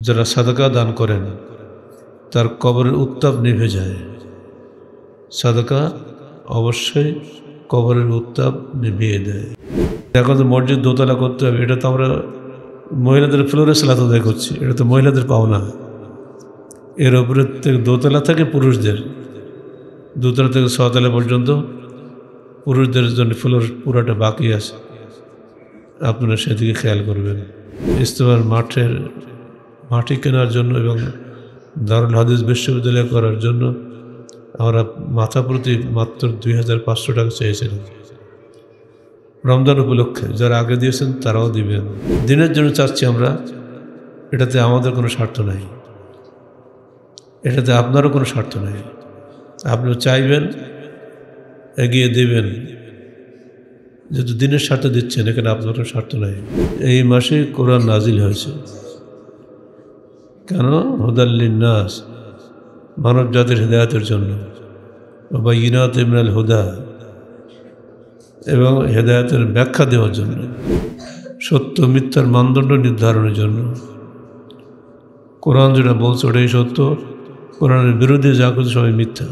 যারা সাদাকা দান করেন তার কবরের উত্তাপ নিভে যায়। সাদাকা অবশ্যই কবরের উত্তাপ নিভিয়ে দেয়। এখন তো মসজিদ দোতলা করতে হবে, এটা তো আমরা মহিলাদের ফ্লোরে সালাত আদায় করছি, এটা তো মহিলাদের পাওনা। এর উপরে থেকে দোতলা থাকে পুরুষদের, দোতলা থেকে ছতলা পর্যন্ত পুরুষদের জন্য ফ্লোর পুরাটা বাকি আছে। আপনারা সেদিকে খেয়াল করবেন। ইজতেমার মাটি কেনার জন্য এবং দারুল হাদিস বিশ্ববিদ্যালয় করার জন্য আমরা মাথা প্রতি মাত্র 2500 টাকা চেয়েছিলাম রমজান উপলক্ষে। যারা আগে দিয়েছেন তারাও দিবেন। দিনের জন্য চাচ্ছি আমরা, এটাতে আমাদের কোনো স্বার্থ নাই, এটাতে আপনারও কোনো স্বার্থ নাই। আপনি চাইবেন, এগিয়ে দেবেন, যেহেতু দিনের স্বার্থে দিচ্ছেন, এখানে আপনার কোনো স্বার্থ নাই। এই মাসে কোরআন নাজিল হয়েছে কেন? হুদাল্লিন নাস, মানব জাতির হেদায়েতের জন্য, বায়িনাত মিনাল হুদা, এবং হেদায়েতের ব্যাখ্যা দেওয়ার জন্য, সত্য মিথ্যার মানদণ্ড নির্ধারণের জন্য। কোরআন যেটা বলছে ওটাই সত্য, কোরআনের বিরুদ্ধে যা কিছু সবাই মিথ্যা।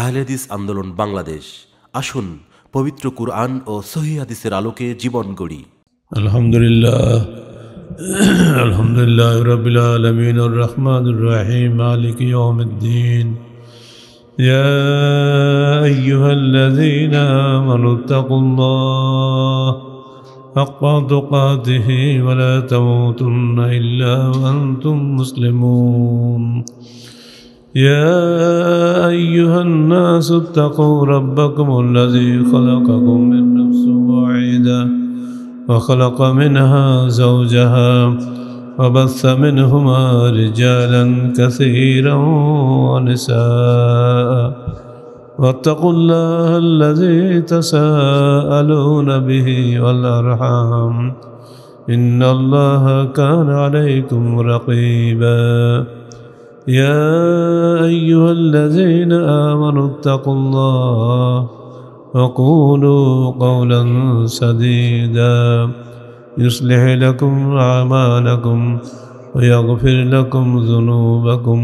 আহলে হাদিস আন্দোলন বাংলাদেশ, আসুন পবিত্র কুরআন ও সহিহ হাদিসের আলোকে জীবন গড়ি। আলহামদুলিল্লাহ, আলহামদুলিল্লাহ রাব্বিল আলামিন আর রহমানির রহিম মালিকি ইয়াউমিদ্দিন। ইয়া আইয়ুহাল্লাযীনা আমানু তাকুল্লাহ হাক্কা তুকাতিহি ওয়া লা তামুতুন্না ইল্লা ওয়া আনতুম মুসলিমুন। يا أيها الناس اتقوا ربكم الذي خلقكم من نفس واحدة وخلق منها زوجها وبث منهما رجالا كثيرا ونساء واتقوا الله الذي تساءلون به والأرحام إن الله كان عليكم رقيبا. يا أيها الذين آمنوا اتقوا الله وقولوا قولا سديدا يصلح لكم أعمالكم ويغفر لكم ذنوبكم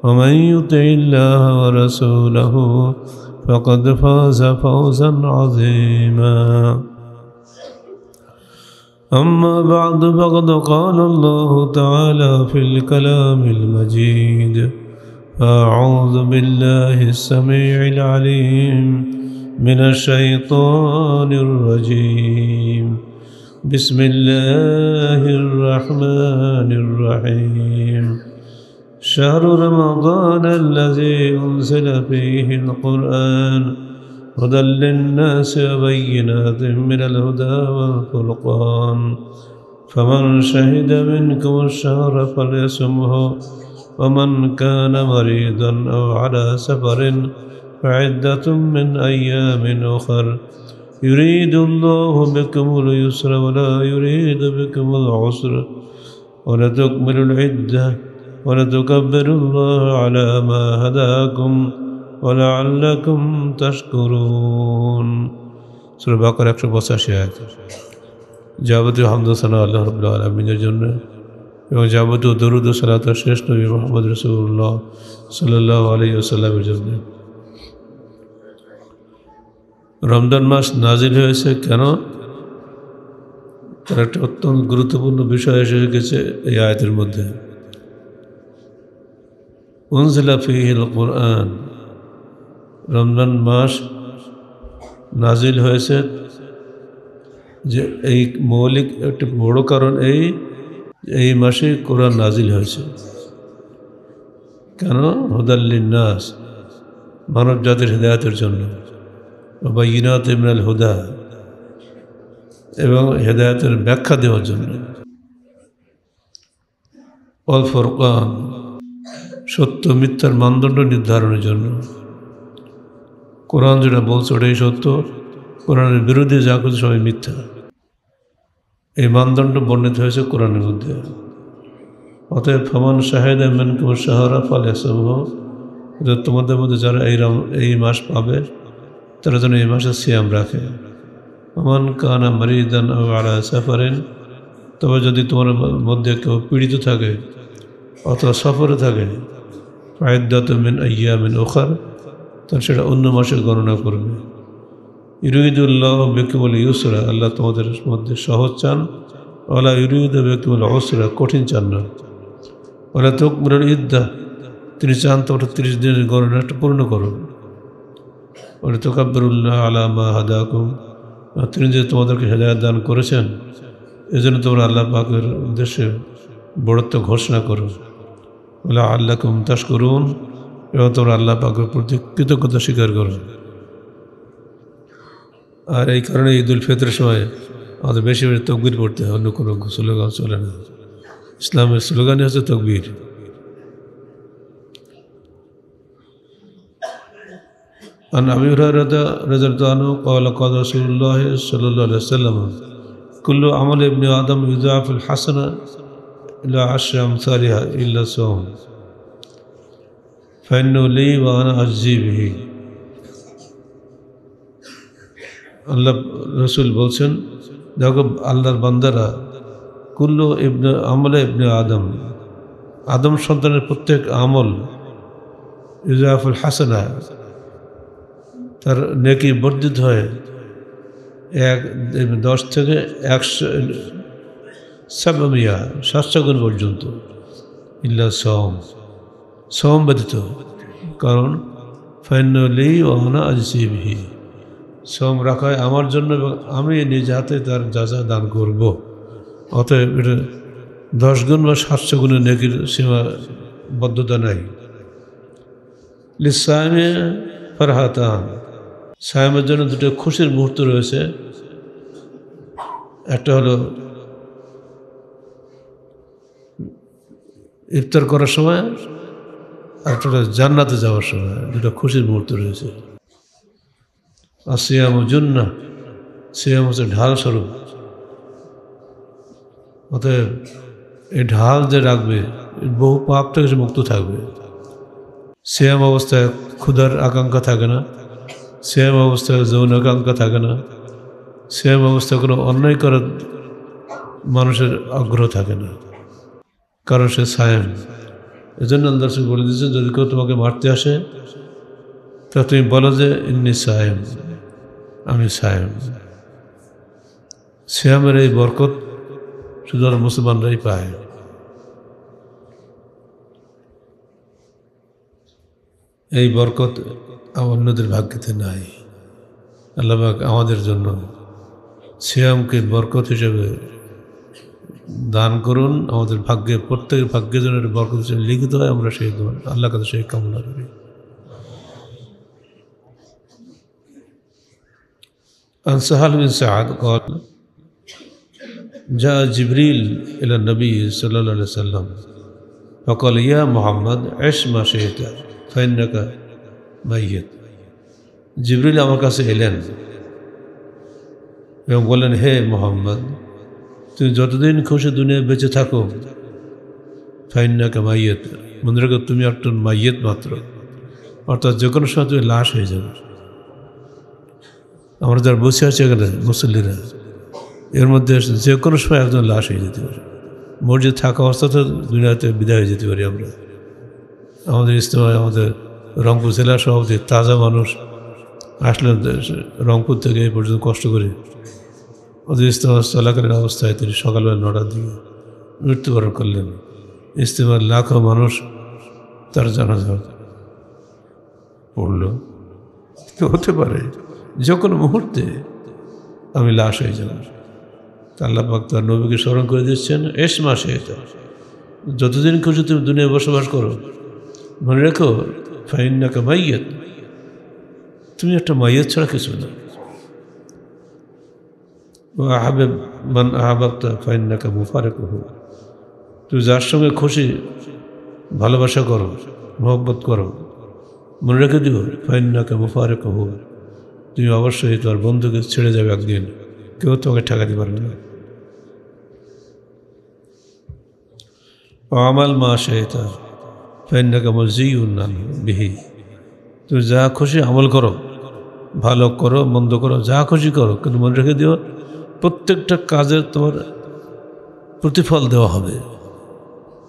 ومن يطع الله ورسوله فقد فاز فوزا عظيما. أما بعد فقد قال الله تعالى في الكلام المجيد: أعوذ بالله السميع العليم من الشيطان الرجيم. بسم الله الرحمن الرحيم. شهر رمضان الذي أنزل فيه القرآن هدى للناس وبينات من الهدى والفرقان فمن شهد منكم الشهر فليصمه ومن كان مريضا أو على سفر فعدة من أيام أخر يريد الله بكم اليسر ولا يريد بكم العسر ولتكملوا العدة ولتكبروا الله على ما هداكم ولعلكم تشكرون. সূরা বাকারা 185 আয়াত। যাবতীয় হামদ ও সানা আল্লাহ রাব্বুল আলামিনের জন্য এবং যাবতীয় দরুদ ও সালাত শ্রেষ্ঠ নবী মুহাম্মদ রাসূলুল্লাহ সাল্লাল্লাহু আলাইহি ওয়াসাল্লামের জন্য। রমজান মাস নাজিল হয়েছে কেন? তার একটা অত্যন্ত গুরুত্বপূর্ণ বিষয় এসে গেছে এই আয়াতের মধ্যে। উনজিলা ফীহিল কুরআন, রমজান মাস নাজিল হয়েছে যে এই মৌলিক একটা বড় কারণ, এই মাসে কোরআন নাজিল হয়েছে কেন? হুদাল্লিন নাস, মানব জাতির হেদায়েতের জন্য, বায়িনাত মিনাল হুদা, এবং হেদায়েতের ব্যাখ্যা দেওয়ার জন্য, ওয়াল ফুরকান, সত্য মিথ্যার মানদণ্ড নির্ধারণের জন্য। কোরআন যেটা বলছে ওটাই সত্য, কোরআনের বিরুদ্ধে যা কিছু সবাই মিথ্যা। এই মানদণ্ড বর্ণিত হয়েছে কোরআনের মধ্যে। অতএব ফামান শাহিদা মিনকুম শাহরা ফালইয়াসুমহু, তোমাদের মধ্যে যারা এই মাস পাবে তারা যেন এই মাসে সিয়াম রাখে। ওমান কানা মারিদান আও আলা সাফারিন, তবে যদি তোমার মধ্যে কেউ পীড়িত থাকে অথবা সফরে থাকে ফায়দাতু মিন আইয়ামিন উখার, তাহলে সেটা অন্য মাসে গণনা করবে। ইউরিদুল্লাহ বিকুমুল ইউসরা, আল্লাহ তোমাদের মধ্যে সহজ চান। ওয়ালা ইউরিদু বিকুমুল উসরা, কঠিন চান না। ওয়ালা তুকমিলুল ইদ্দাহ, তিনি চান তোমরা 30 দিনের গণনাটা পূর্ণ করো। ওয়ালা তুকাব্বিরুল্লাহ আলা মা হাদাকুম, তিনি যে তোমাদেরকে হেদায়েত দান করেছেন এজন্য তোমরা আল্লাহ পাকের উদ্দেশ্যে বড়ত্ব ঘোষণা করো। ওয়ালা আল্লাকুম তাশকুরুন, এবং তোমরা আল্লাহ পাকের প্রতি কৃতজ্ঞতা স্বীকার করো। আর এই কারণে ঈদুল ফিতরের সময় আমাদের বেশি বেশি তকবীর পড়তে হয়, অন্য কোনো স্লোগান চলে না। ইসলামের স্লোগানই হচ্ছে তকবীর। عن أبي هريرة رضي الله عنه قال قال رسول الله صلى الله عليه وسلم كل عمل ابن آدم يضاعف الحسنة إلى 10 أمثالها إلا الصوم فإنه لي وأنا أجزي به। আল্লাহ রসুল বলছেন, দেখো আল্লাহর বান্দারা, কুল্লু ইবনে আমলে ইবনে আদম, আদম সন্তানের প্রত্যেক আমল ইজাফুল হাসানা, তার নেকি বর্ধিত হয় 10 থেকে 700 গুণ পর্যন্ত। ইল্লা সওম ব্যতীত, কারণ ফাইনালি ওয়ানা আজসি বিহি, সওম রাখায় আমার জন্য এবং আমি নিজে হাতে তার যাজা দান করব। অতএব এটা 10 গুণ বা 700 গুণের নেকির সীমাবদ্ধতা নাই। লিসাইমে ফারহাতান, সায়েমের জন্য দুটো খুশির মুহূর্ত রয়েছে। একটা হলো ইফতার করার সময়, আর একটা হলো জান্নাতে যাওয়ার সময়। দুটো খুশির মুহূর্ত রয়েছে। আর সিয়াম জুন্নাহ, সিয়াম হচ্ছে ঢাল স্বরূপ। অতএব এই ঢাল যে রাখবে বহু পাপ থেকে সে মুক্ত থাকবে। সিয়াম অবস্থায় ক্ষুধার আকাঙ্ক্ষা থাকে না, সিয়াম অবস্থায় যৌন আকাঙ্ক্ষা থাকে না, সিয়াম অবস্থায় কোনো অন্যায় করার মানুষের আগ্রহ থাকে না, কারণ সে সায়েম। এজন্য আল্লাহ রাসূল বলে দিয়েছেন, যদি কেউ তোমাকে মারতে আসে তা তুমি বলো যে ইন্নী সায়েম, আমি সায়েম। সিয়ামের এই বরকত শুধু মুসলমানরাই পায়। এই বরকত অন্যদের ভাগ্যেতে নাই। আল্লাহ পাক আমাদের জন্য সিয়ামকে বরকত হিসেবে দান করুন। আমাদের ভাগ্যে, প্রত্যেকের ভাগ্যের জন্য বরকত হিসেবে লিখিত হয়। আমরা সেই আল্লাহর কাছে সেই কামনা করি। عن سهل بن سعد قال جاء جبريل إلى النبي صلى الله عليه وسلم فقال يا محمد عش ما شئت فإنك ميت। জিবরিল আমার কাছে এলেন এবং বললেন, হে মোহাম্মদ, তুমি যতদিন খুশি দুনিয়ায় বেঁচে থাকো, ফাইন্নাকা মাইয়িত, মনে রাখো তুমি একটা মাইয়িত মাত্র, অর্থাৎ যে কোনো সময় তুমি লাশ হয়ে যাবে। আমরা যারা বসে আছি এখানে মুসল্লিরা, এর মধ্যে যে কোনো সময় একজন লাশ হয়ে যেতে পারে। মসজিদ থাকা অবস্থাতে দুনিয়াতে বিদায় হয়ে যেতে পারি আমরা। আমাদের ইজতেমায় আমাদের রংপুর জেলা সভাপতি তাজা মানুষ আসলেন রংপুর থেকে এই পর্যন্ত কষ্ট করে, ওদের ইজতেমা চলাকালীন অবস্থায় তিনি সকালবেলা 9টার দিকে মৃত্যুবরণ করলেন। ইজতেমার লাখো মানুষ তার জানাজা পড়ল। তো হতে পারে যে কোনো মুহূর্তে আমি লাশ হয়ে যাব। আল্লাহ পাক তার নবীকে স্মরণ করে দিচ্ছেন, এস মাসে এটা যতদিন খুশি তুমি দুনিয়ায় বসবাস করো, মনে রেখো ফাইন্নাকা মাইয়িত, তুমি একটা মাইয়িত ছাড়া কিছু না। আহাবিব মান আহাবাবতা ফাইন্নাকা মুফারিকুহু, তুমি যার সঙ্গে খুশি ভালোবাসা করো, মহব্বত করো, মনে রেখে দিও ফাইন্নাকা মুফারিকুহু, তুমি অবশ্যই তোমার বন্ধুকে ছেড়ে যাবে একদিন, কেউ তোমাকে ঠেকাতে পারবে না। আমাল মা শাইতা ফাইন্নাকা মুজিউন বিহি, তুমি যা খুশি আমল করো, ভালো করো মন্দ করো, যা খুশি করো, কিন্তু মনে রেখে দিও প্রত্যেকটা কাজের তোমার প্রতিফল দেওয়া হবে।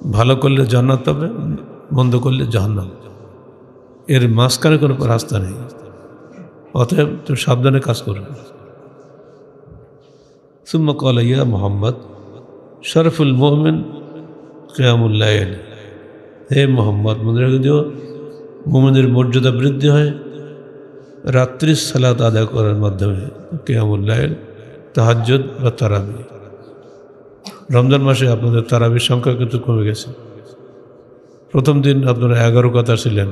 ভালো করলে জান্নাত পাবে, মন্দ করলে জাহান্নাম। এর মাঝখানে কোনো রাস্তা নেই। অতএব তুমি সাবধানে কাজ করবে। সুম্মা ক্বালা ইয়া মুহাম্মদ শরফুল মুমিন কিয়ামুল লাইল। হে মোহাম্মদ, মনে রেখে দিও মুমিনের মর্যাদা বৃদ্ধি হয় রাত্রির সালাত আদায় করার মাধ্যমে, কিয়ামুল লাইল, তাহাজ্জুদ বা তারাবি। রমজান মাসে আপনাদের তারাবির সংখ্যা কিন্তু কমে গেছে। প্রথম দিন আপনারা 11 কাতার ছিলেন,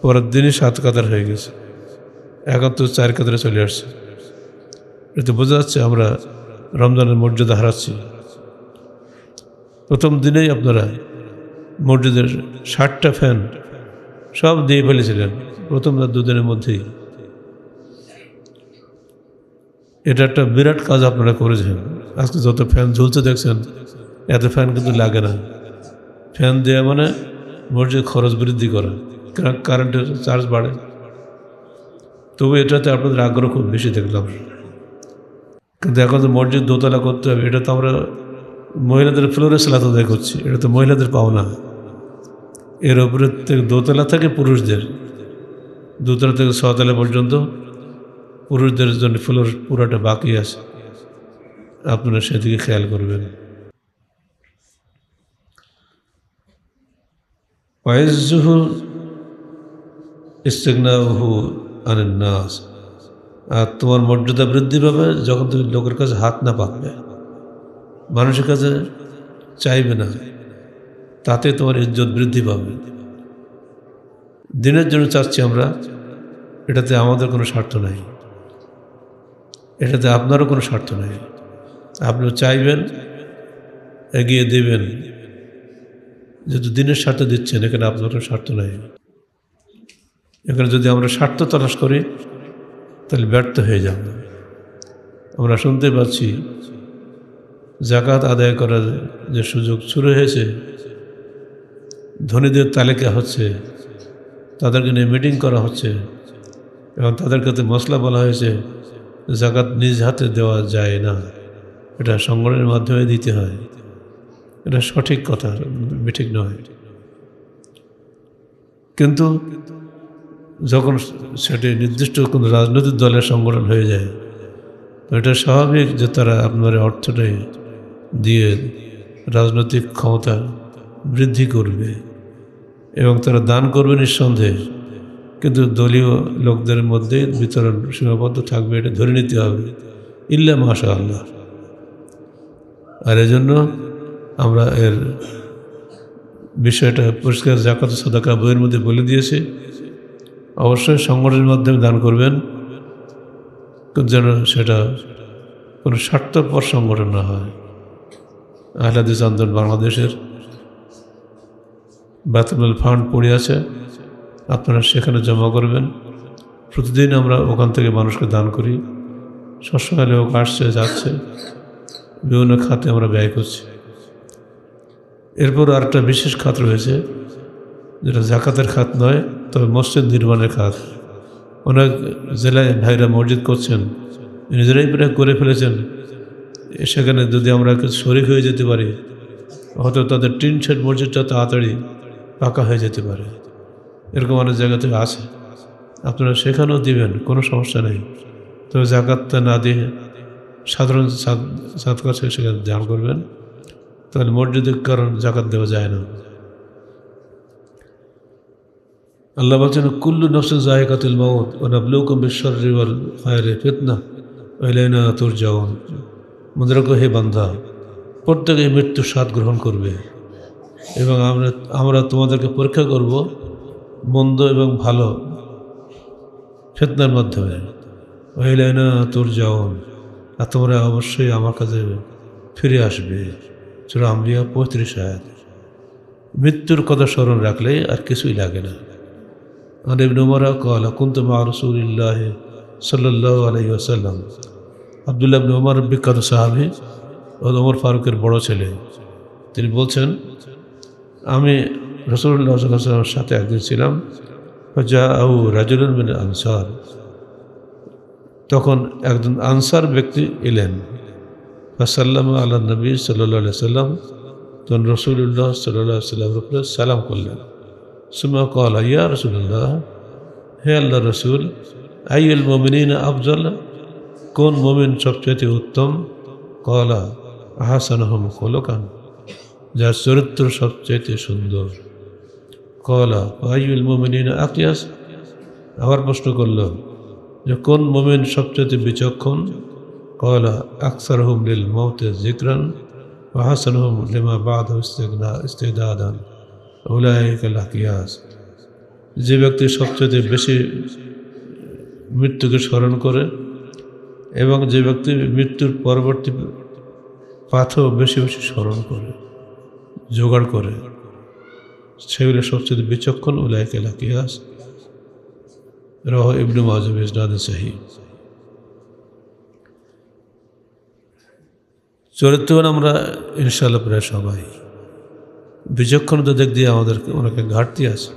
পরের দিনই 7 কাতার হয়ে গেছে, এখন তো 4 কাতারে চলে আসছে। এতে বোঝা যাচ্ছে আমরা রমজানের মর্যাদা হারাচ্ছি। প্রথম দিনেই আপনারা মসজিদের 60টা ফ্যান সব দিয়ে ফেলেছিলেন প্রথম 2 দিনের মধ্যেই। এটা একটা বিরাট কাজ আপনারা করেছেন। আজকে যত ফ্যান ঝুলছে দেখছেন, এত ফ্যান কিন্তু লাগে না। ফ্যান দেওয়া মানে মসজিদ খরচ বৃদ্ধি করা, কারেন্টের চার্জ বাড়ে। তবু এটাতে আপনাদের আগ্রহ খুব বেশি দেখলাম। কিন্তু এখন তো মসজিদ দোতলা করতে হবে, এটা তো আমরা মহিলাদের ফ্লোরে সালাত আদায় করছি, এটা তো মহিলাদের পাওনা। এর উপরে থেকে দোতলা থেকে পুরুষদের, দোতলা থেকে 6 তলা পর্যন্ত পুরুষদের জন্য ফ্লোর পুরোটা বাকি আছে। আপনারা সেদিকে খেয়াল করবেন। ওয়াইজুহু ইস্তিগনাহু আনিন নাস। আর তোমার মর্যাদা বৃদ্ধি পাবে যখন তুমি লোকের কাছে হাত না পাতবে, মানুষের কাছে চাইবে না, তাতে তোমার ইজ্জত বৃদ্ধি পাবে। দিনের জন্য চাচ্ছি আমরা, এটাতে আমাদের কোনো স্বার্থ নাই, এটাতে আপনারও কোনো স্বার্থ নাই। আপনিও চাইবেন, এগিয়ে দেবেন, যেহেতু দিনের স্বার্থে দিচ্ছেন, এখানে আপনার কোনো স্বার্থ নাই। এখানে যদি আমরা স্বার্থ তলাশ করি তাহলে ব্যর্থ হয়ে যাব। আমরা শুনতে পাচ্ছি যাকাত আদায় করার যে সুযোগ শুরু হয়েছে, ধনীদের তালিকা হচ্ছে, তাদেরকে নিয়ে মিটিং করা হচ্ছে এবং তাদের কাছে মশলা বলা হয়েছে যাকাত নিজ হাতে দেওয়া যায় না, এটা সংগঠনের মাধ্যমে দিতে হয়। এটা সঠিক কথা, ঠিক নয়। কিন্তু যখন সেটি নির্দিষ্ট কোনো রাজনৈতিক দলের সংগঠন হয়ে যায়, তো এটা স্বাভাবিক যে তারা আপনার অর্থটাই দিয়ে রাজনৈতিক ক্ষমতা বৃদ্ধি করবে এবং তারা দান করবে নিঃসন্দেহে, কিন্তু দলীয় লোকদের মধ্যে বিতরণ সীমাবদ্ধ থাকবে, এটা ধরে নিতে হবে, ইল্লা মাশা আল্লাহ। আর এজন্য আমরা এর বিষয়টা পরিষ্কার যাকাত সাদাকা বইয়ের মধ্যে বলে দিয়েছি। অবশ্যই সংগঠনের মাধ্যমে দান করবেন, যেন সেটা কোনো স্বার্থপর সংগঠন না হয়। আহলে হাদিস আন্দোলন বাংলাদেশের বায়তুল ফান্ড পড়ে আছে, আপনারা সেখানে জমা করবেন। প্রতিদিন আমরা ওখান থেকে মানুষকে দান করি, সবসময় লোক আসছে যাচ্ছে, বিভিন্ন খাতে আমরা ব্যয় করছি। এরপর আরেকটা বিশেষ খাত রয়েছে, যেটা জাকাতের খাত নয়, তবে মসজিদ নির্মাণের খাত। অনেক জেলায় ভাইরা মসজিদ করছেন, নিজেরাই প্রায় করে ফেলেছেন। সেখানে যদি আমরা শরিক হয়ে যেতে পারি, হয়তো তাদের টিন শেড মসজিদটা তাড়াতাড়ি পাকা হয়ে যেতে পারে। এরকম অনেক জায়গা থেকে আছে, আপনারা সেখানেও দিবেন, কোনো সমস্যা নেই। তবে জাকাতটা না দিয়ে সাধারণ সাদকা সেখানে দান করবেন, তাহলে মসজিদের কারণ জাকাত দেওয়া যায় না। আল্লাহ বলছেন কুল্লু নফসিন যায়িকাতুল মাউত ওয়া নাবলুকুম বিশ-শাররি ওয়াল খায়রি ফিতনাহ ওয়া ইলাইনা তুরজাউন। মনে রাখো হে বান্দা, প্রত্যেকে মৃত্যুর স্বাদ গ্রহণ করবে এবং আমরা তোমাদেরকে পরীক্ষা করব মন্দ এবং ভালো ফিতনার মাধ্যমে। ওয়া ইলাইনা তুরজাউন, আর তোমরা অবশ্যই আমার কাছে ফিরে আসবে। সূরা আম্বিয়া 35 আয়াত। মৃত্যুর কথা স্মরণ রাখলে আর কিছুই লাগে না। عن ابن عمر قال كنت مع رسول الله صلى الله عليه وسلم। আব্দুল্লাহ ইবনে ওমর বিখ্যাত সাহাবী ও ওমর ফারুকের বড় ছেলে, তিনি বলছেন আমি রাসূলুল্লাহ সাল্লাল্লাহু আলাইহি ওয়াসাল্লামের সাথে একদিন ছিলাম। ফাজাআউ রাজুলুন মিন আনসার, তখন একজন আনসার ব্যক্তি এলেন। ফাসাল্লামা আলা নবী সাল্লাল্লাহু আলাইহি ওয়াসাল্লাম, তখন রসুল্লাহ সাল্লাল্লাহু আলাইহি ওয়াসাল্লামের উপরে সালাম করলেন। সুম্মা ক্বালা ইয়া রাসূলুল্লাহ, হে আল্লাহ রসুল, আইয়ুল মুমিনিনা আফজাল, কোন মুমিন সবচেয়ে উত্তম? ক্বালা আহসানুহুম খুলুকান, যার চরিত্র সবচেয়ে সুন্দর। ক্বালা আইয়ুল মুমিনিনা আকিয়াস, আবার প্রশ্ন করল যে কোন মুমিন সবচেয়ে বিচক্ষণ? ক্বালা আকসারুহুম লিল মাউতি যিকরান ওয়া আহসানুহুম লিমা বা'দাহু ইস্তিদাদান উলাইকাল আকিয়াস, যে ব্যক্তি সবচেয়ে বেশি মৃত্যুকে স্মরণ করে এবং যে ব্যক্তি মৃত্যুর পরবর্তী পাথও বেশি বেশি স্মরণ করে, জোগাড় করে, সেগুলো সবচেয়ে বিচক্ষণ। উলাইকাল আকিয়াস, রাওয়াহু ইবনে মাজাহ বিসনাদে সহিহ। চরিত্রবান আমরা ইনশাআল্লাহ প্রায় সবাই। বিচক্ষণতা দিক দিয়ে আমাদের অনেকে ঘাটতি আছে।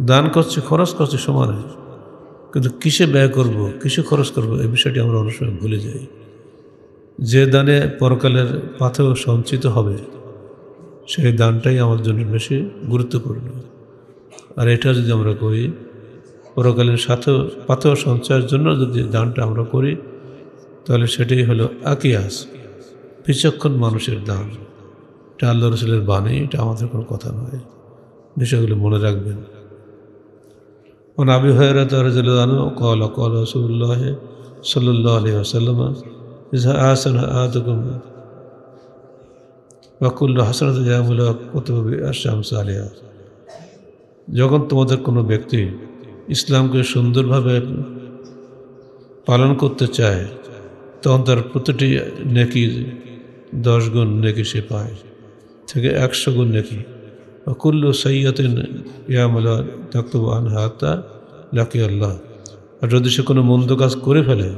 দান করছে, খরচ করছে সমানে, কিন্তু কিসে ব্যয় করব, কিসে খরচ করব, এই বিষয়টি আমরা অনেক সময় ভুলে যাই। যে দানে পরকালের পাথেও সঞ্চিত হবে, সেই দানটাই আমার জন্য বেশি গুরুত্বপূর্ণ। আর এটা যদি আমরা করি, পরকালের সাথেও পাথেও সঞ্চয়ের জন্য যদি দানটা আমরা করি, তাহলে সেটাই হলো আকিয়াস, বিচক্ষণ মানুষের দান। এটা আল্লাহ রসুলের বাণী, এটা আমাদের কোনো কথা নয়। বিষয়গুলো মনে রাখবেন। আবি হুরায়রা রাদিয়াল্লাহু আনহু ক্বালা ক্বালা রাসূলুল্লাহ সাল্লাল্লাহু আলাইহি ওয়াসাল্লাম ইযা আহসানা আহাদুকুম ওয়া কুল্লু হাসানাতিন ইয়ামুলু কুতুবু আশ-শামস আলাইহা, যখন তোমাদের কোনো ব্যক্তি ইসলামকে সুন্দরভাবে পালন করতে চায়, তখন তার প্রতিটি নেকি 10 গুণ নেকি সে পায়, থেকে 100 গুণ নেকি। কুল্লু সাইয়্যাতিন ইয়ামালু তাকতুবু আনহা হাত্তা লাকি আল্লাহ, আর যদি সে কোনো মন্দ কাজ করে ফেলে,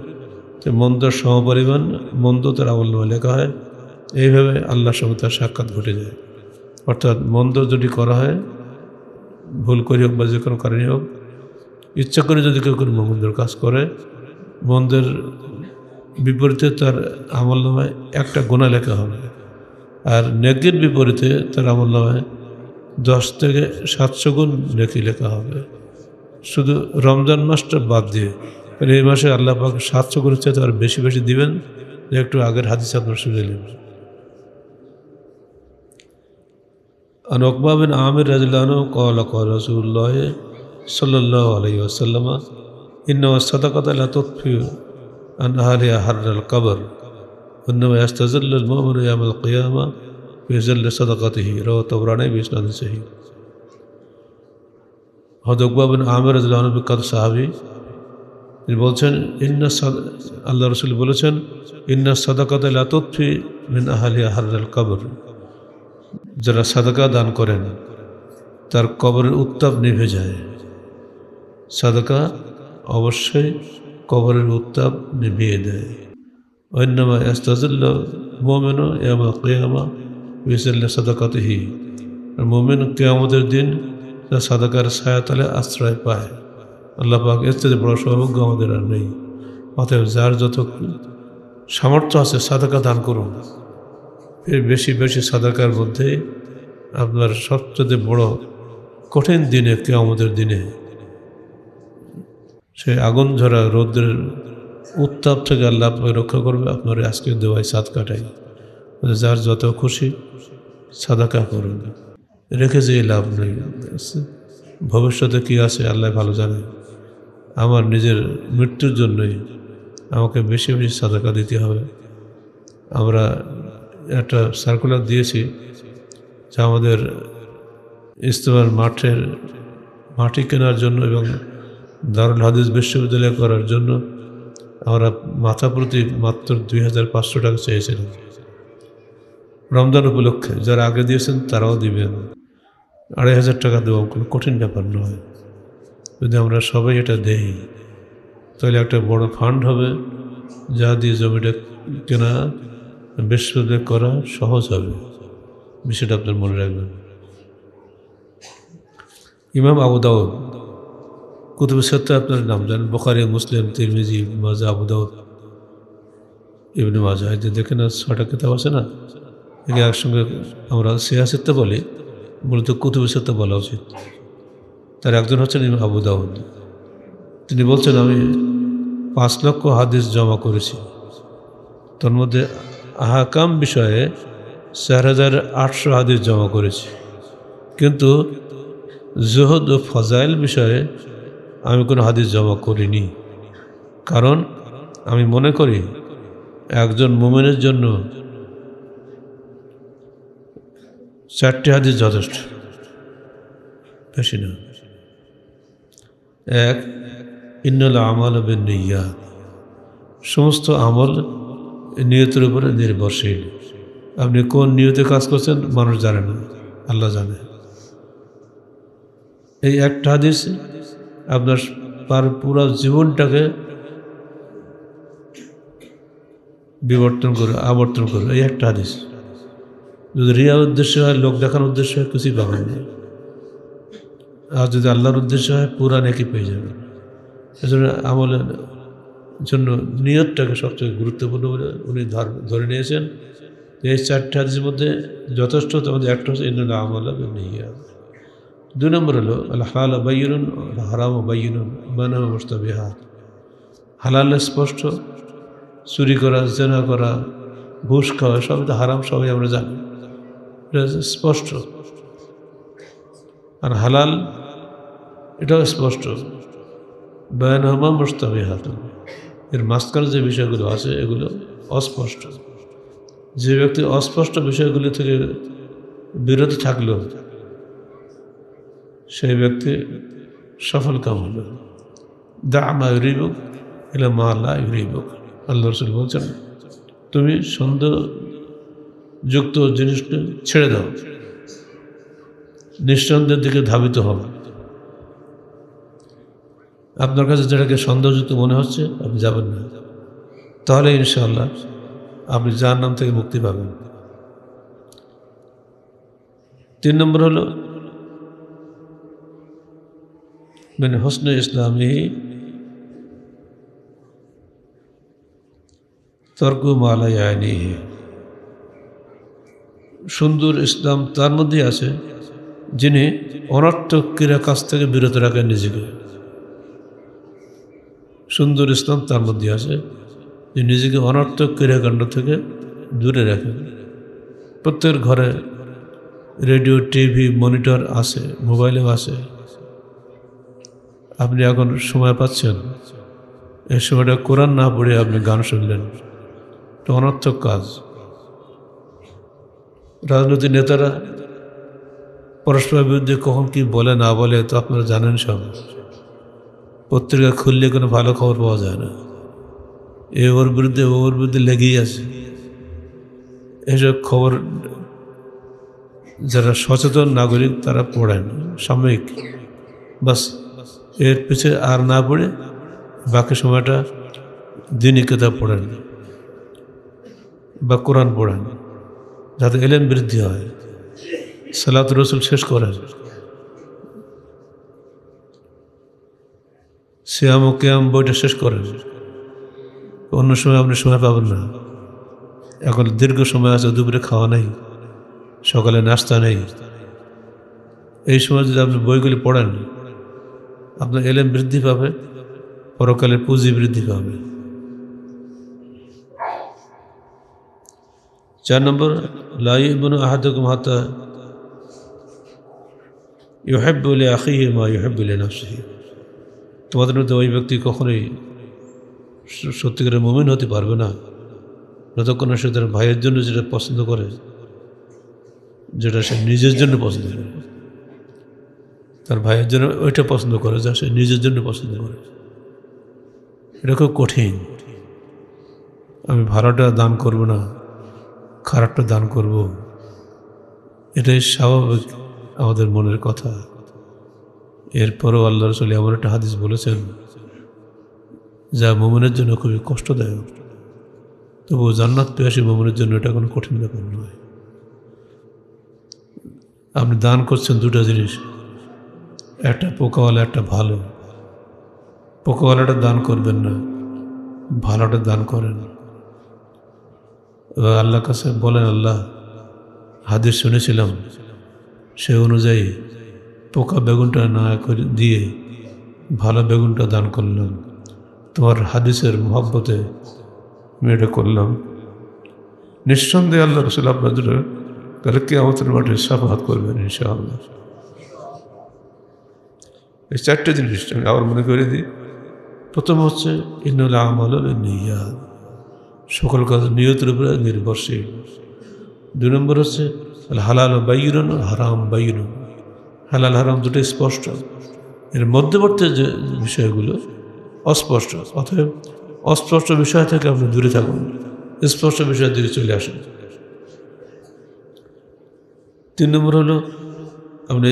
তো মন্দর সমপরিমাণ মন্দ তার আমলনামায় লেখা হয়। এইভাবে আল্লাহর সঙ্গে তার সাক্ষাৎ ঘটে যায়। অর্থাৎ মন্দ যদি করা হয়, ভুল করে হোক বা যে কোনো কারণে হোক, ইচ্ছা করে যদি কেউ কোনো মন্দের কাজ করে, মন্দের বিপরীতে তার আমলনামায় 1টা গুনাহ লেখা হবে, আর নেকির বিপরীতে তার আমলনামায় 10 থেকে 700 গুণ নেকি লেখা হবে। শুধু রমজান মাসটা বাদ দিয়ে, এই মাসে আল্লাহ পাক 700 গুণের চাইতে আর বেশি বেশি দিবেন। একটু আগের হাদিস আপনার শুনে নেবেন। আন উকবা বিন আমির রাদিয়াল্লাহু আনহু ক্বালা ক্বালা রাসূলুল্লাহ সাল্লাল্লাহু আলাইহি ওয়াসাল্লাম ইন্না সাদাকাতা লা তুতফি আন আহলিহা হাররাল কবর ওয়া ইন্নামা ইয়াস্তাযিল্লুল মুমিনু ইয়াওমাল কিয়ামা ফি জিল্লি সাদাকাতিহি, রাওয়াহু তাবরানী বিসনাদে সহিহ। হযরত উকবা বিন আমির রাদিয়াল্লাহু আনহু বিখ্যাত সাহাবী, তিনি বলছেন আল্লাহ রসুল বলেছেন, ইন্না সাদাকাতা লা তুতফি মিন আহলিহা হাররাল কবর, যারা সাদাকা দান করেন তার কবরের উত্তাপ নিভে যায়। সাদাকা অবশ্যই কবরের উত্তাপ নিভিয়ে দেয়। ওয়ান্নামা ইয়াস্তাযিল্লুল মুমিনু ইয়াওমাল কিয়ামা বিযিল্লি সাদাকাতিহি, মুমিন কিয়ামতের দিন তার সাদাকার ছায়াতলে আশ্রয় পায়। আল্লাহ পাক এর চেয়ে বড় সৌভাগ্য আমাদের আর নেই। অতএব যার যত সামর্থ্য আছে সাদাকা দান করুন। এর বেশি বেশি সাদাকার মধ্যে আপনার সবচেয়ে বড় কঠিন দিনে, কিয়ামতের দিনে, সেই আগুন ঝরা রৌদ্রের উত্তাপ থেকে আল্লাহ আপনাকে রক্ষা করবে। আপনার আজকে দেওয়াই সাদকাটাই। যার যত খুশি সাদাকা করুন, রেখে যেয়ে লাভ নেই। ভবিষ্যতে কী আছে আল্লাহ ভালো জানে। আমার নিজের মৃত্যুর জন্যই আমাকে বেশি বেশি সাদাকা দিতে হবে। আমরা একটা সার্কুলার দিয়েছি যা আমাদের ইজতেমার মাটি কেনার জন্য এবং দারুল হাদিস বিশ্ববিদ্যালয় করার জন্য আমরা মাথা প্রতি মাত্র 2500 টাকা চেয়েছিলাম রমজান উপলক্ষে। যারা আগে দিয়েছেন তারাও দিবেন। 2500 টাকা দেওয়া কোনো কঠিন ব্যাপার নয়। যদি আমরা সবাই এটা দেই, তাহলে একটা বড় ফান্ড হবে, যা দিয়ে জমিটা কেনা, বিশ্ববিদ্যালয় করা সহজ হবে। বিষয়টা আপনার মনে রাখবেন। ইমাম আবু দাউদ কুতুবে সিত্তা আপনার নাম জানেন, বুখারী, মুসলিম, তিরমিজি, মাজাহ, আবু দাউদ, ইবনে মাজাহ, দেখেন না 6টা কিতাব আছে না, একে একসঙ্গে আমরা সিয়াসিত্তে বলি, মূলত কুতুব সিত্তা বলা উচিত। তার একজন হচ্ছেন ইমাম আবু দাউদ। তিনি বলছেন, আমি 5 লক্ষ হাদিস জমা করেছি, তার মধ্যে আহকাম বিষয়ে 4800 হাদিস জমা করেছি, কিন্তু জুহুদ ও ফজাইল বিষয়ে আমি কোনো হাদিস জমা করিনি। কারণ আমি মনে করি একজন মুমিনের জন্য 4টি হাদিস যথেষ্ট, বেশি না। 1, ইন্নাল আমাল বিন্নিয়াত, সমস্ত আমল নিয়তের উপরে নির্ভরশীল। আপনি কোন নিয়তে কাজ করছেন মানুষ জানে না, আল্লাহ জানে। এই একটা হাদিস আপনার পুরো জীবনটাকে আবর্তন করবে। এই একটা হাদিস যদি রিয়ার উদ্দেশ্য হয়, লোক দেখার উদ্দেশ্য হয়, কিছুই পাবেন না। আর যদি আল্লাহর উদ্দেশ্য হয়, পুরা নেকি পেয়ে যাবেন। এজন্য আমলের জন্য নিয়তটাকে সবচেয়ে গুরুত্বপূর্ণ বলে উনি ধরে নিয়েছেন। এই 4টি হাদিসের মধ্যে যথেষ্ট, তার মধ্যে একটা হচ্ছে ইন্নাল আমাল বিন্নিয়াত। 2 নম্বর হলো আল হালাল বায়িনুন ওয়াল হারাম বায়িনুন বাইনাহুমা মুশতাবিহাত। হালাল স্পষ্ট, চুরি করা, জেনা করা, ঘুষ খাওয়া সবই তো হারাম, সবই আমরা জানি, এটা স্পষ্ট। আর হালাল এটাও স্পষ্ট, বাইনাহুমা মুশতাবিহাত, এর মাঝখানে যে বিষয়গুলো আছে এগুলো অস্পষ্ট। যে ব্যক্তি অস্পষ্ট বিষয়গুলি থেকে বিরত থাকলো সেই ব্যক্তি সফল কাম হলো। দা মা ইউরিবুক ইলা মা লা ইউরিবুক, আল্লাহ রাসূল বলছেন, তুমি সন্দেহযুক্ত জিনিসকে ছেড়ে দাও, নিঃসন্দেহের দিকে ধাবিত হও। আপনার কাছে যেটাকে সন্দেহযুক্ত মনে হচ্ছে আপনি যাবেন না, তাহলে ইনশাআল্লাহ আপনি জাহান্নাম থেকে মুক্তি পাবেন। 3 নম্বর হলো মিন হুসনে ইসলামিহি তরকু মা লা ইয়ানিহি। সুন্দর ইসলাম তার মধ্যে আছে যিনি অনর্থক ক্রিয়া কাজ থেকে বিরত রাখেন নিজেকে। সুন্দর ইসলাম তার মধ্যে আছে যে নিজেকে অনর্থক ক্রিয়াকাণ্ড থেকে দূরে রাখেন। প্রত্যেক ঘরে রেডিও, টিভি, মনিটর আছে, মোবাইলেও আছে। আপনি এখন সময় পাচ্ছেন, এই সময়টা কোরআন না পড়ে আপনি গান শুনলেন, এটা অনর্থক কাজ। রাজনৈতিক নেতারা পরস্পরের বিরুদ্ধে কখন কি বলে না বলে তো আপনারা জানেন সব। পত্রিকা খুললে কোনো ভালো খবর পাওয়া যায় না, ওর বিরুদ্ধে লেগেই আছে। এসব খবর যারা সচেতন নাগরিক তারা পড়েন সাময়িক, বাস এর পিছিয়ে আর না পড়ে বাকি সময়টা দিনই কিতাব পড়েন বা কোরআন পড়েন, যাতে ইলম বৃদ্ধি হয়। সালাত রসুল শেষ করেন, সিয়াম ও কিয়াম বইটা শেষ করেন। অন্য সময় আপনি সময় পাবেন না। এখন দীর্ঘ সময় আছে, দুপুরে খাওয়া নেই, সকালে নাস্তা নেই। এই সময় যদি আপনি বইগুলি পড়েন, আপনার ইলম বৃদ্ধি পাবে, পরকালের পুঁজি বৃদ্ধি পাবে। 4 নম্বর, লা ইউমিনু আহাদুকুম হাত্তা ইউহিব্বু লিআখিহি মা ইউহিব্বু লিনাফসিহি। তোমাদের মধ্যে ওই ব্যক্তি কখনোই সত্যিকারের মুমিন হতে পারবে না যতক্ষণ সে তার ভাইয়ের জন্য যেটা পছন্দ করে, যেটা সে নিজের জন্য পছন্দ করে, তার ভাইয়ের জন্য ওইটা পছন্দ করে যা সে নিজের জন্য পছন্দ করে। এটা খুব কঠিন। আমি ভালোটা দান করব না, খারাপটা দান করব, এটাই স্বাভাবিক আমাদের মনের কথা। এরপরও আল্লাহ রাসূল এমন একটা হাদিস বলেছেন যা মুমিনের জন্য খুবই কষ্টদায়ক, তবু জান্নাত পেয়াসী মুমিনের জন্য এটা কোনো কঠিন ব্যাপার নয়। আপনি দান করছেন 2টা জিনিস, একটা পোকাওয়ালা, একটা ভালো। পোকাওয়ালাটা দান করবেন না, ভালোটা দান করেন। আল্লাহর কাছে বলেন, আল্লাহ হাদিস শুনেছিলাম, সে অনুযায়ী পোকা বেগুনটা না করে দিয়ে ভালো বেগুনটা দান করলাম। তোমার হাদিসের মহব্বতে আমি এটা করলাম। নিঃসন্দেহে আল্লাহ রসুল আপনাদের তাহলে কিয়ামতের মাঠে সাফাহাত করবেন ইনশাআল্লাহ। এই চারটে জিনিস আমি আবার মনে করে দিই। প্রথম হচ্ছে ইন্নাল আমালু বিন্নিয়াত, সকল কাজ নিয়তের উপরে নির্ভরশীল। 2 নম্বর হচ্ছে হালাল বাইয়িনুন হারাম বাইয়িনুন, হালাল হারাম দুটোই স্পষ্ট, এর মধ্যবর্তী যে বিষয়গুলো অস্পষ্ট। অতএব অস্পষ্ট বিষয় থেকে আপনি দূরে থাকুন, স্পষ্ট বিষয়ের দিকে চলে আসেন। 3 নম্বর হলো আপনি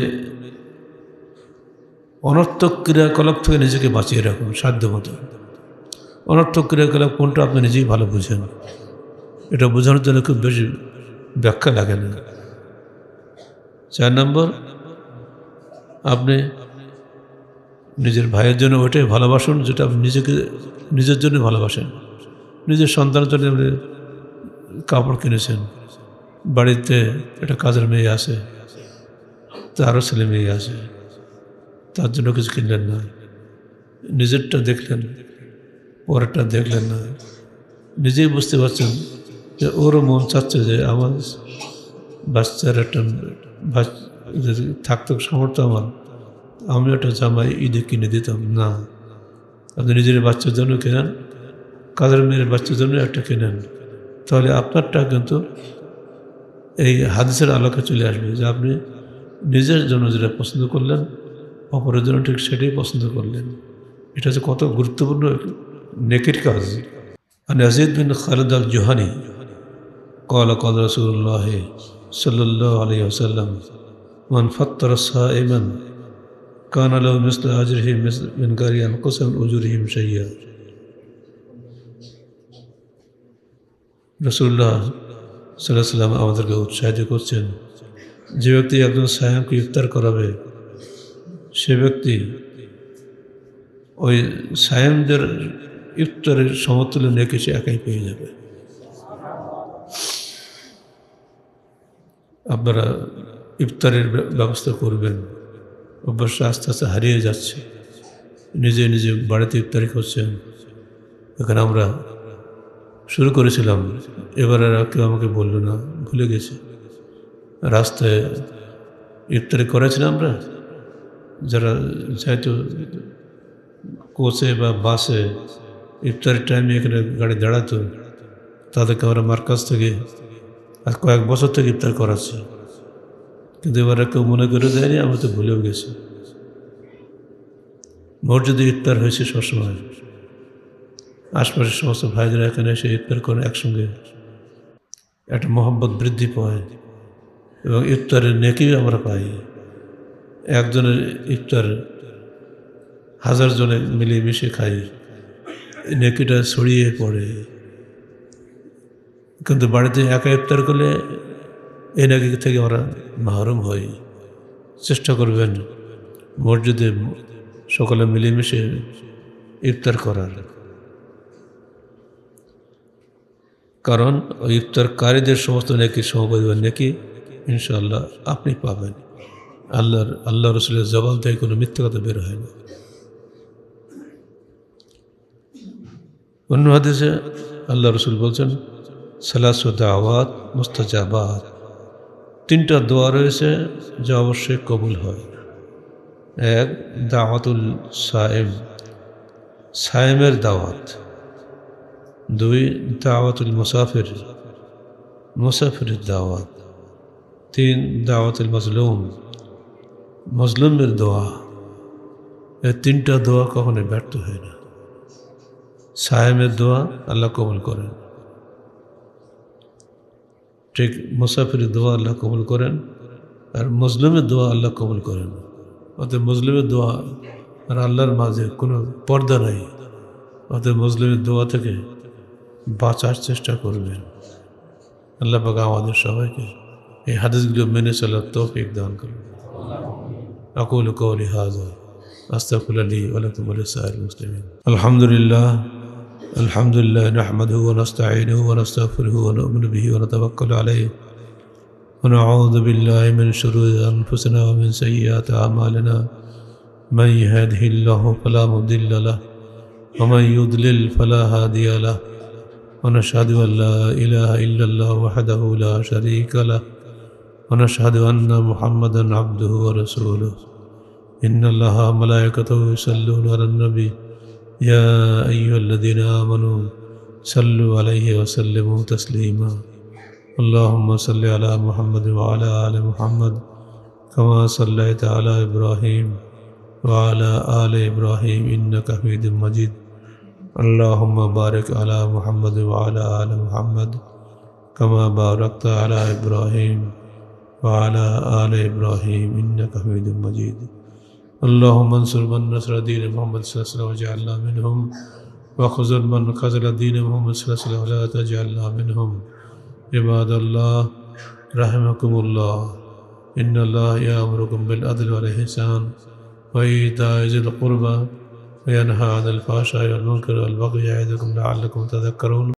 অনর্থক ক্রিয়াকলাপ থেকে নিজেকে বাঁচিয়ে রাখুন সাধ্য মতো। অনর্থক ক্রিয়াকলাপ কোনটা আপনি নিজেই ভালো বুঝেন, এটা বোঝানোর জন্য খুব বেশি ব্যাখ্যা লাগে না। 4 নম্বর, আপনি নিজের ভাইয়ের জন্য ওইটাই ভালোবাসুন যেটা আপনি নিজের জন্য ভালোবাসেন। নিজের সন্তানের জন্য আপনি কাপড় কিনেছেন, বাড়িতে একটা কাজের মেয়ে আছে, তারও ছেলে মেয়ে আছে, তার জন্য কিছু কিনলেন না, নিজেরটা দেখলেন, পরেরটা দেখলেন না। নিজেই বুঝতে পারছেন যে ওরও মন চাচ্ছে যে আমার বাচ্চার একটা যদি থাকতো সামর্থ্য আমার, আমি একটা জামাই ঈদে কিনে দিতাম না। আপনি নিজের বাচ্চার জন্য কেনেন, কাজের মেয়ের বাচ্চার জন্য একটা কেনেন, তাহলে আপনারটা কিন্তু এই হাদিসের আলোকে চলে আসবে যে আপনি নিজের জন্য যেটা পছন্দ করলেন, অপরের জন্য ঠিক সেটাই পছন্দ করলেন। এটা যে কত গুরুত্বপূর্ণ নেকির কাজ। ইয়াজিদ বিন খালিদ আল জুহানি قال قال رسول الله صلى الله عليه وسلم من فطر صائما كان له مثل أجره من غير ينقص من أجورهم شيئا। রাসূলুল্লাহ সাল্লাল্লাহু আলাইহি ওয়াসাল্লাম আমাদেরকে উৎসাহিত করছেন, যে ব্যক্তি একজন সায়ামকে ইফতার করাবে, সে ব্যক্তি ওই সায়ামদের ইফতারের সমতুল্য নেকি সে একাই পেয়ে যাবে। আপনারা ইফতারের ব্যবস্থা করবেন, অভ্যাস আস্তে আস্তে হারিয়ে যাচ্ছে। নিজে নিজে বাড়িতে ইফতারি করছেন। এখানে আমরা শুরু করেছিলাম, এবারে কেউ আমাকে বললো না, ভুলে গেছি। রাস্তায় ইফতারি করেছিলাম আমরা, যারা চাইতো কোচে বা বাসে ইফতারের টাইমে এখানে গাড়ি দাঁড়াতো, তাদেরকে আমরা মার্কাজ থেকে আর কয়েক বছর থেকে ইফতার করাচ্ছি, কিন্তু এবারে কেউ মনে করে দেয়নি, আমি তো ভুলেও গেছি। মসজিদে ইফতার হয়েছে সবসময়, আশপাশের সমস্ত ভাইদের এখানে এসে ইফতার করে একসঙ্গে একটা মহব্বত বৃদ্ধি পায় এবং ইফতারের নেকিও আমরা পাই। একজনের ইফতার 1000 জনে মিলেমিশে খাই, নেকিটা ছড়িয়ে পড়ে। কিন্তু বাড়িতে একা ইফতার করলে এই নেকি থেকে আমরা মাহরুম হই। চেষ্টা করবেন মসজিদে সকলে মিলেমিশে ইফতার করার, কারণ ওই ইফতারকারীদের সমস্ত নেকি সমপরিমাণ নেকি ইনশাআল্লাহ আপনি পাবেন। আল্লাহ রসুলের জবান থেকে কোনো মিথ্যা কথা বের হয় না। অন্য হাদিসে আল্লাহ রসুল বলছেন, সালাসু দাওয়াত মুস্তাজাবাত, 3টা দোয়া রয়েছে যা অবশ্যই কবুল হয়। 1 দাওয়াতুল সায়েম, সায়েমের দাওয়াত। 2 দাওয়াতুল মুসাফির, মুসাফিরের দাওয়াত। 3 দাওয়াতুল মাজলুম, মজলুমের দোয়া। এই 3টা দোয়া কখনো ব্যর্থ হয় না। সায়েমের দোয়া আল্লাহ কবুল করেন, ঠিক মুসাফিরের দোয়া আল্লাহ কবুল করেন, আর মজলুমের দোয়া আল্লাহ কবুল করেন। অতএব মজলুমের দোয়া আর আল্লাহর মাঝে কোনো পর্দা নাই। অতএব মজলুমের দোয়া থেকে বাঁচার চেষ্টা করবেন। আল্লাহ পাক আমাদের সবাইকে এই হাদিসগুলো মেনে চলার তৌফিক দান করুন। আকুলু কওলি হাযা আস্তাগফিরুল্লাহ লি ওয়া লাকুম ওয়া লিসাইরিল মুসলিমিন। আলহামদুলিল্লাহ নাহমাদুহু ওয়া নাস্তাঈনুহু ওয়া নাস্তাগফিরুহু ওয়া নু'মিনু বিহি ওয়া নাতাওয়াক্কালু আলাইহি ونعوذ بالله من شرور أنفسنا ومن سيئات أعمالنا من يهده الله فلا مضل له ومن يضلل فلا هادي له ونشهد أن لا إله إلا الله وحده لا شريك له ونشهد أن محمدا عبده ورسوله إن الله وملائكته يصلون على النبي يا أيها الذين آمنوا صلوا عليه وسلموا تسليما اللهم صل على محمد وعلى آل محمد كما صليت على إبراهيم وعلى آل إبراهيم إنك حميد مجيد اللهم بارك على محمد وعلى آل محمد كما باركت على إبراهيم وعلى آل إبراهيم إنك حميد مجيد اللهم انصر من نصر دين محمد صلى الله عليه وسلم واجعلنا منهم وخذل من خذل دين محمد صلى الله عليه وسلم ولا تجعلنا منهم عباد الله رحمكم الله إن الله يأمركم بالعدل والإحسان وإيتاء ذي القربى وينهى عن الفحشاء والمنكر والبغي يعظكم لعلكم تذكرون